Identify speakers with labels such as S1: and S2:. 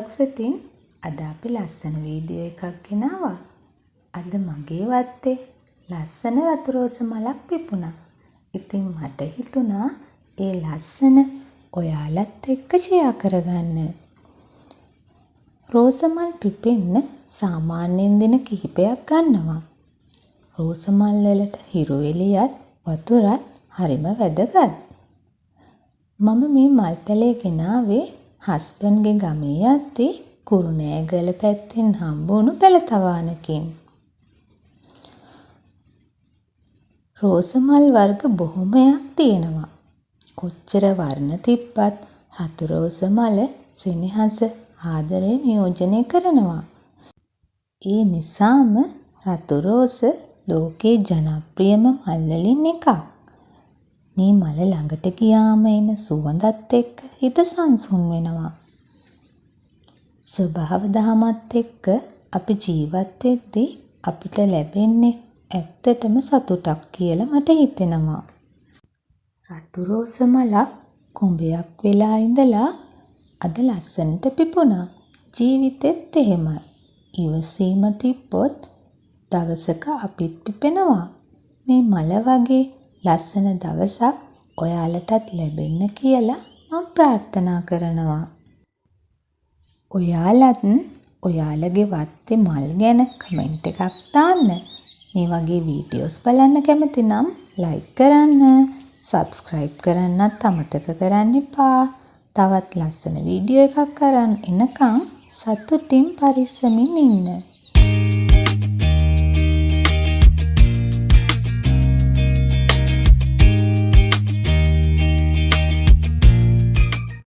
S1: vlogs ඉතින් අද අපි ලස්සන වීඩියෝ එකක් ගෙනාවා. අද මගේ වත්තේ ලස්සන රතු රෝස මලක් පිපුණා. ඉතින් මට හිතුණා ඒ ලස්සන ඔයාලත් එක්ක ෂෙයා කරගන්න. රෝස මල් පිපෙන්න සාමාන්‍යයෙන් දින කිහිපයක් ගන්නවා. රෝස මල් වලට හිරු එළියත් වතුරත් හරිම වැදගත්. මම මේ මල් පැලේ ගෙනාවේ හස්බන්ඩ්ගේ ගමේ යද්දී කුරුණෑගල පැත්තෙන් හම්බුණු පෙළතවානකින්. රෝස මල් වර්ග බොහොමයක් තියෙනවා. කොච්චර වර්ණ තිබ්බත් රතු රෝස මල සෙනෙහස ආදරය නියෝජනය කරනවා. ඒ නිසාම රතු රෝස ලෝකේ ජනප්‍රියම මල් වලින් එකක්. මේ මල ළඟට ගියාම එන සුවඳත් එක්ක හිත සංසුන් වෙනවා. ස්වභාව දහමත් එක්ක අපි ජීවත් වෙද්දී අපිට ලැබෙන්නේ ඇත්තටම සතුටක් කියලා මට හිතෙනවා. රතු රෝස මලක් කොඹයක් වෙලා ඉඳලා අද ලස්සනට පිපුණා. ජීවිතෙත් එහෙමයි. ඉවසීම තිබ්බොත් දවසක අපිත් පිපෙනවා. මේ මල වගේ ලස්සන දවසක් ඔයාලටත් ලැබෙන්න කියලා මම ප්‍රාර්ථනා කරනවා. ඔයාලත් ඔයාලගේ වත්තේ මල් ගැන කමෙන්ට් එකක් දාන්න. මේ වගේ වීඩියෝස් බලන්න කැමති නම් ලයික් කරන්න, සබ්ස්ක්‍රයිබ් කරන්නත් අමතක කරන්න එපා. තවත් ලස්සන වීඩියෝ එකක් අරන් එනකම් සතුටින් පරිස්සමින් ඉන්න.